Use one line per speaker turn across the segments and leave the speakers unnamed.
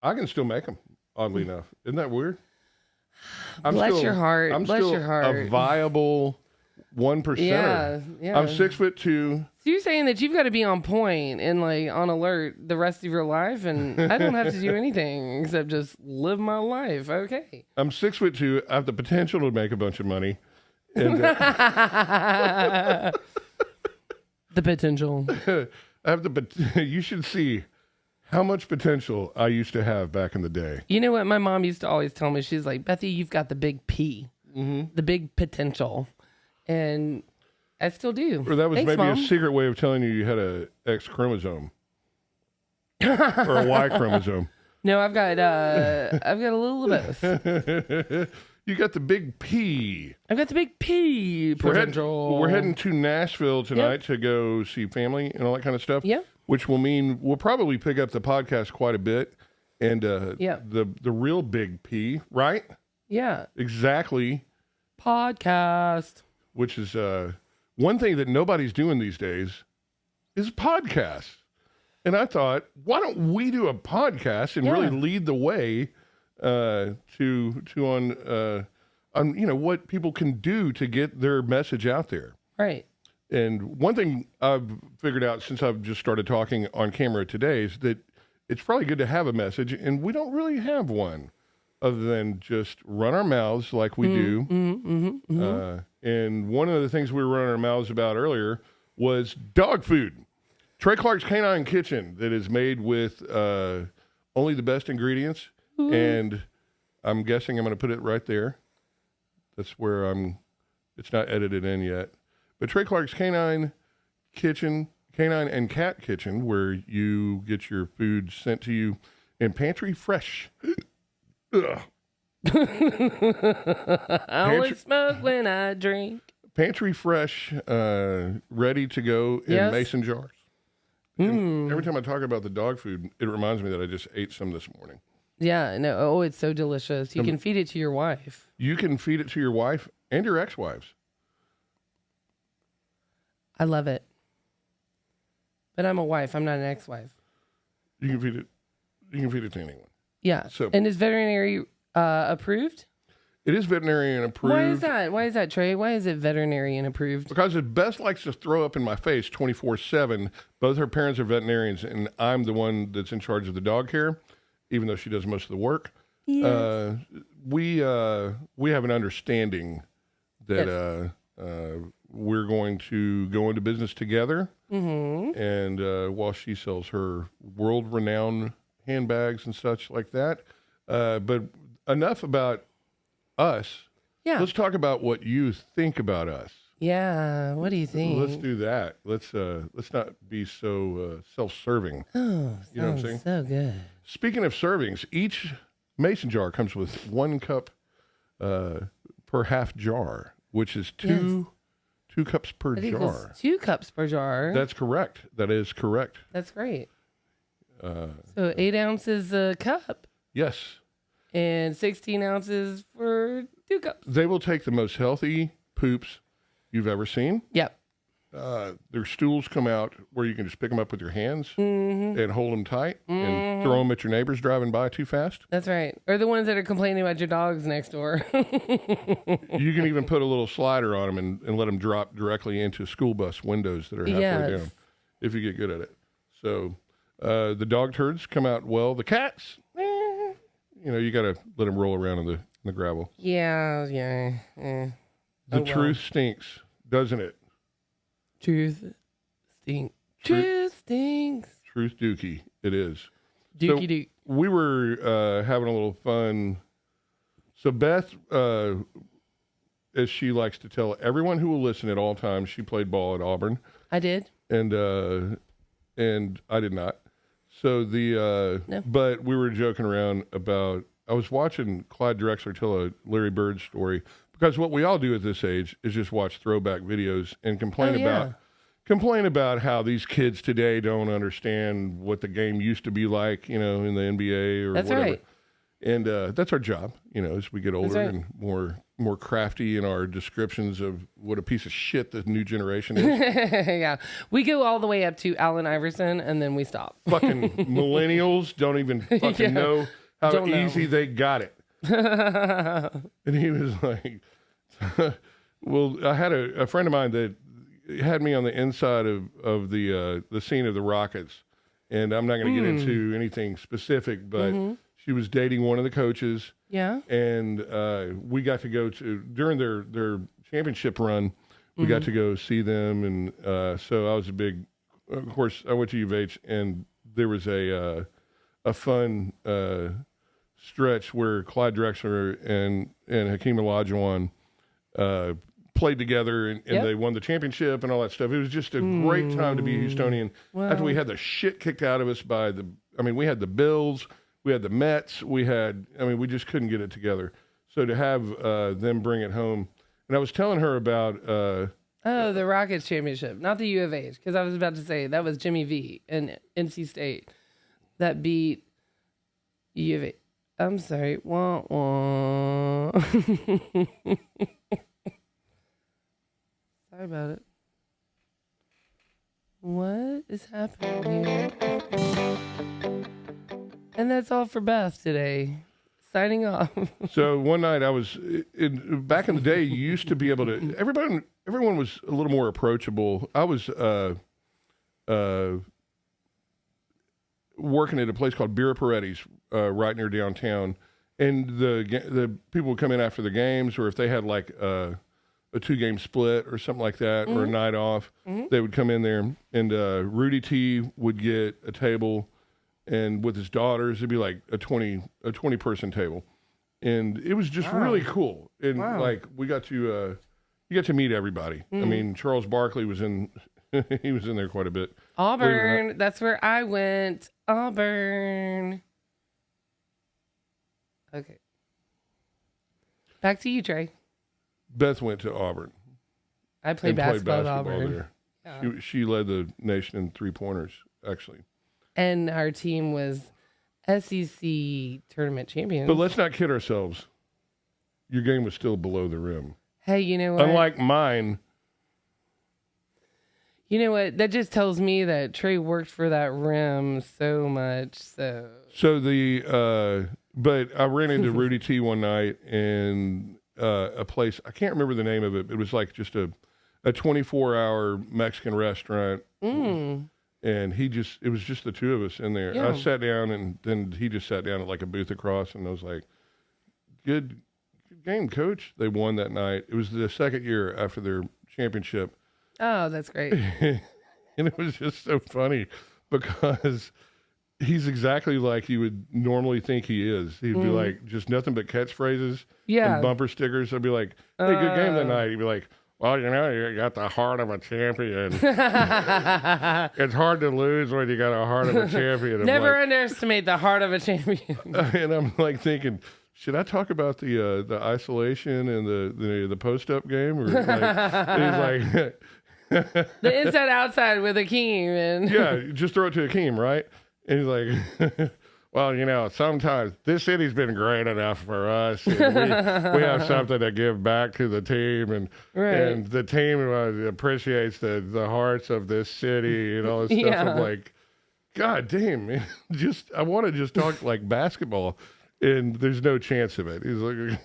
I can still make them, oddly enough. Isn't that weird?
Bless your heart.
I'm
Bless
still
your heart.
a viable 1%.
Yeah.
I'm 6'2".
So you're saying that you've got to be on point and like on alert the rest of your life, and I don't have to do anything except just live my life. Okay.
I'm 6'2". I have the potential to make a bunch of money. And,
The potential.
I have you should see how much potential I used to have back in the day.
You know what? My mom used to always tell me, she's like, Bethy, you've got the big P, the big potential. And I still do.
Or that was
Thanks,
maybe
Mom.
a secret way of telling you had a X chromosome or a Y chromosome.
No, I've got a little of both.
You got the big P.
I've got the big P potential.
We're heading to Nashville tonight to go see family and all that kind of stuff.
Yeah.
Which will mean we'll probably pick up the podcast quite a bit. And the real big P, right?
Yeah.
Exactly.
Podcast.
Which is one thing that nobody's doing these days is podcasts. And I thought, why don't we do a podcast and really lead the way on what people can do to get their message out there.
Right.
And one thing I've figured out since I've just started talking on camera today is that it's probably good to have a message, and we don't really have one other than just run our mouths like we do. And one of the things we were running our mouths about earlier was dog food. Trey Clark's Canine Kitchen that is made with only the best ingredients. And I'm guessing I'm going to put it right there. That's where it's not edited in yet. But Trey Clark's Canine Kitchen, Canine and Cat Kitchen, where you get your food sent to you in pantry fresh.
I only smoke when I drink.
Pantry fresh, ready to go in mason jars. Every time I talk about the dog food, it reminds me that I just ate some this morning.
Yeah, no. Oh, it's so delicious. You can feed it to your wife.
You can feed it to your wife and your ex-wives.
I love it. But I'm a wife. I'm not an ex-wife.
You can feed it. You can feed it to anyone.
Yeah.
So,
and is veterinary approved?
It is veterinarian approved.
Why is that? Why is that, Trey? Why is it veterinarian approved?
Because it best likes to throw up in my face 24/7. Both her parents are veterinarians, and I'm the one that's in charge of the dog care, even though she does most of the work. Yes. We have an understanding that we're going to go into business together. And while she sells her world-renowned handbags and such like that. But enough about us. Yeah. Let's talk about what you think about us.
Yeah. What do you think?
Let's do that. Let's not be so self-serving.
Oh,
you know what I'm saying?
So good.
Speaking of servings, each mason jar comes with 1 cup per half jar, which is two cups per jar.
2 cups per jar.
That's correct. That is correct.
That's great. So 8 ounces a cup.
Yes.
And 16 ounces for 2 cups.
They will take the most healthy poops you've ever seen.
Yep.
Their stools come out where you can just pick them up with your hands and hold them tight and throw them at your neighbors driving by too fast.
That's right. Or the ones that are complaining about your dogs next door.
You can even put a little slider on them and let them drop directly into school bus windows that are halfway down if you get good at it. So the dog turds come out well. The cats, you got to let them roll around in the gravel.
Yeah.
The truth stinks, doesn't it?
Truth stinks. Truth stinks.
Truth Dookie, it is.
Dookie Dook.
We were having a little fun. So Beth, as she likes to tell everyone who will listen at all times, she played ball at Auburn.
I did.
And I did not. So no. But we were joking around about, I was watching Clyde Drexler tell a Larry Bird story, because what we all do at this age is just watch throwback videos and complain about how these kids today don't understand what the game used to be like, in the NBA or
That's
whatever.
Right.
And that's our job, as we get older
right.
and more crafty in our descriptions of what a piece of shit the new generation is.
Yeah. We go all the way up to Allen Iverson and then we stop.
Fucking millennials don't even fucking know how
Don't know.
easy they got it. And he was like, well, I had a friend of mine that had me on the inside of the scene of the Rockets. And I'm not going to get into anything specific, but she was dating one of the coaches.
Yeah.
And we got to go to, during their championship run, we got to go see them. And so I was of course, I went to U of H, and there was a fun stretch where Clyde Drexler and Hakeem Olajuwon played together, and they won the championship and all that stuff. It was just a great time to be a Houstonian.
Wow.
After we had the shit kicked out of us we had the Bills, we had the Mets, we just couldn't get it together. So to have them bring it home, and I was telling her about...
the Rockets championship, not the U of H, because I was about to say that was Jimmy V and NC State that beat U of H. I'm sorry. Wah, wah. Sorry about it. What is happening here? And that's all for Beth today. Signing off.
So one night back in the day, you used to be able to, everyone was a little more approachable. I was working at a place called Bira Paretti's right near downtown. And the people would come in after the games, or if they had like a 2-game split or something like that, or a night off, they would come in there, and Rudy T would get a table, and with his daughters, it'd be like a 20 person table, and it was just really cool. And like we got to you got to meet everybody. I mean, Charles Barkley was in he was in there quite a bit.
Auburn, that's where I went. Auburn. Okay. Back to you, Trey.
Beth went to Auburn.
I played basketball at Auburn.
there.
Yeah.
She led the nation in 3-pointers, actually.
And our team was SEC tournament champions.
But let's not kid ourselves. Your game was still below the rim.
Hey, you know what?
Unlike mine.
You know what? That just tells me that Trey worked for that rim so much. So
But I ran into Rudy T one night in a place, I can't remember the name of it. It was like just a 24-hour Mexican restaurant. And it was just the two of us in there.
Yeah.
I sat down, and then he just sat down at like a booth across, and I was like, good game, coach. They won that night. It was the second year after their championship.
Oh, that's great.
And it was just so funny because he's exactly like you would normally think he is. He'd be like, just nothing but catchphrases and bumper stickers. I'd be like, hey, good game that night. He'd be like, well, you got the heart of a champion. It's hard to lose when you got a heart of a champion.
Never underestimate the heart of a champion.
And I'm like thinking, should I talk about the isolation and the post-up game? Or like, he's like...
The inside-outside with Hakeem. And
yeah, just throw it to Hakeem, right? And he's like... Well, sometimes this city's been great enough for us. And we have something to give back to the team, and the team appreciates the hearts of this city and all this stuff. I'm like, God damn, man. I want to just talk like basketball, and there's no chance of it. He's like,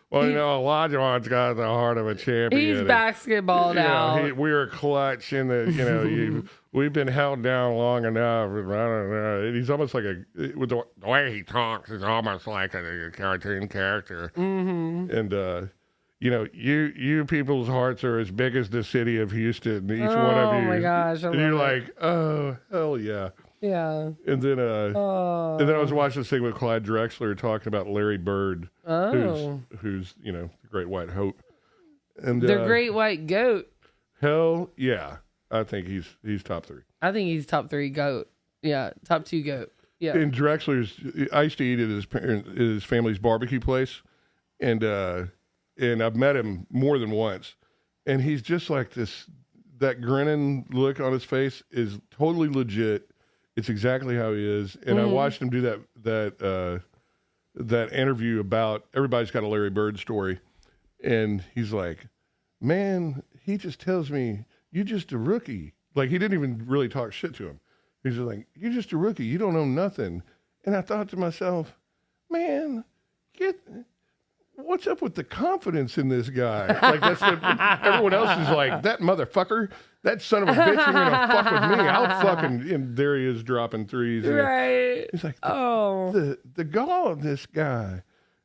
well, Olajuwon's got the heart of a champion.
He's basketballed out.
We were clutch in the, we've been held down long enough. I don't know. And he's almost like with the way he talks, he's almost like a cartoon character. Mm-hmm. And, you people's hearts are as big as the city of Houston. Each one of you.
Oh my gosh.
And you're like, oh, hell yeah.
Yeah.
And then I was watching this thing with Clyde Drexler talking about Larry Bird, who's the Great White Hope, and
the Great White Goat.
Hell yeah, I think he's top 3. I
think he's top 3 goat. Yeah, top 2 goat. Yeah.
And Drexler's, I used to eat at his family's barbecue place, and I've met him more than once, and he's just like this. That grinning look on his face is totally legit. It's exactly how he is. And I watched him do that interview about everybody's got a Larry Bird story. And he's like, man, he just tells me, you're just a rookie. Like, he didn't even really talk shit to him. He's just like, you're just a rookie. You don't know nothing. And I thought to myself, man, what's up with the confidence in this guy? Like, that's what everyone else is like, that motherfucker, that son of a bitch, you're going to fuck with me. I'll fucking, and there he is dropping threes. And
Right.
he's like, the gall of this guy.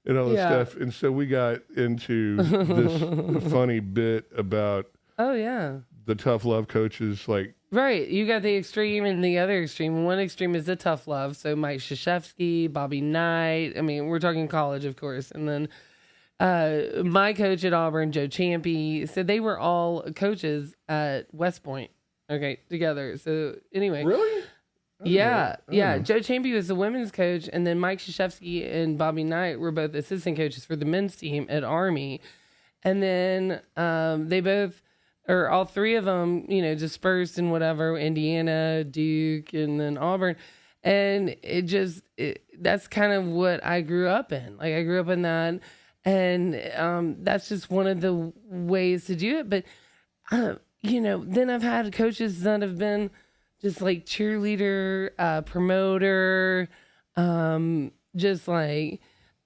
And all this stuff. And so we got into this funny bit about the tough love coaches. Like,
right. You got the extreme and the other extreme. One extreme is the tough love. So Mike Krzyzewski, Bobby Knight. I mean, we're talking college, of course. And then my coach at Auburn, Joe Champy. So they were all coaches at West Point. Okay, together. So anyway.
really?
Yeah. Joe Champy was the women's coach, and then Mike Krzyzewski and Bobby Knight were both assistant coaches for the men's team at Army. And then they both, or all three of them, dispersed in whatever, Indiana, Duke, and then Auburn. And that's kind of what I grew up in. Like, I grew up in that, and that's just one of the ways to do it. But, then I've had coaches that have been just like cheerleader, promoter, just like,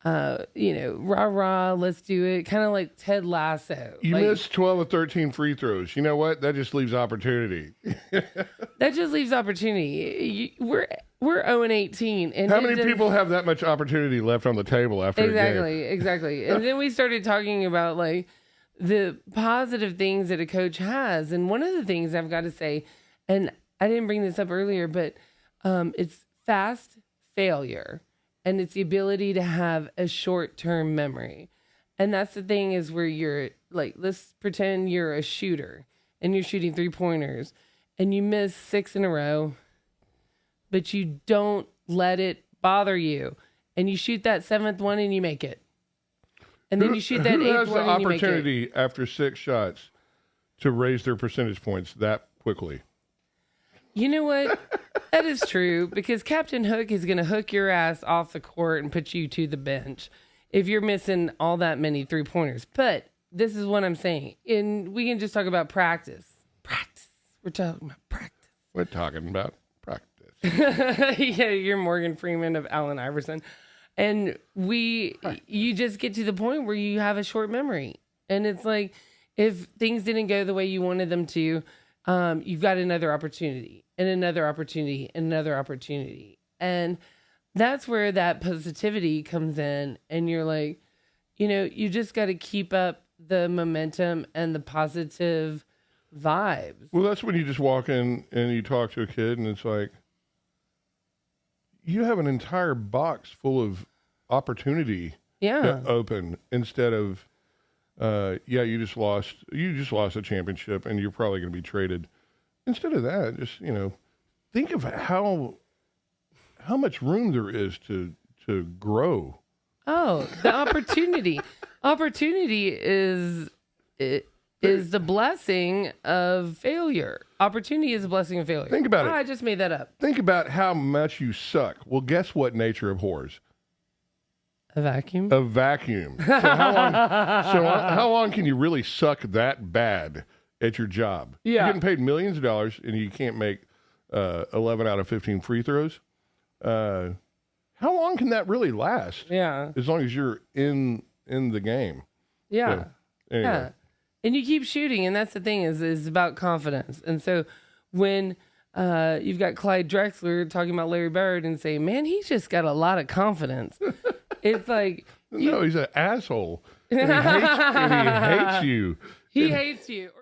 rah, rah, let's do it. Kind of like Ted Lasso.
You missed 12 or 13 free throws. You know what? That just leaves opportunity.
That just leaves opportunity. We're 0-18. And
how many people have that much opportunity left on the table after a game?
Exactly. And then we started talking about like the positive things that a coach has. And one of the things I've got to say, and I didn't bring this up earlier, but it's fast failure, and it's the ability to have a short-term memory. And that's the thing, is where you're like, let's pretend you're a shooter and you're shooting 3-pointers and you miss 6 in a row, but you don't let it bother you. And you shoot that 7th one and you make it. And then you shoot that 8th one and you make it.
Who has the opportunity after 6 shots to raise their percentage points that quickly?
You know what? That is true, because Captain Hook is going to hook your ass off the court and put you to the bench if you're missing all that many 3-pointers. But this is what I'm saying. And we can just talk about practice. We're talking about practice.
We're talking about practice.
Yeah, you're Morgan Freeman of Allen Iverson. And you just get to the point where you have a short memory. And it's like, if things didn't go the way you wanted them to, you've got another opportunity and another opportunity and another opportunity. And that's where that positivity comes in. And you're like, you just got to keep up the momentum and the positive vibes.
Well, that's when you just walk in and you talk to a kid and it's like, you have an entire box full of opportunity to open, instead of, you just lost a championship and you're probably going to be traded. Instead of that, just, think of how much room there is to grow.
Oh, the opportunity. Opportunity is the blessing of failure. Opportunity is a blessing of failure.
Think about it.
I just made that up.
Think about how much you suck. Well, guess what nature abhors?
A vacuum?
A vacuum. So how long can you really suck that bad at your job?
Yeah.
You're getting paid millions of dollars and you can't make 11 out of 15 free throws. How long can that really last?
Yeah.
As long as you're in the game.
Yeah.
So, anyway.
Yeah. And you keep shooting, and that's the thing, is about confidence. And so when you've got Clyde Drexler talking about Larry Bird and saying, man, he's just got a lot of confidence. It's like...
No, he's an asshole. And he hates you.
He hates you.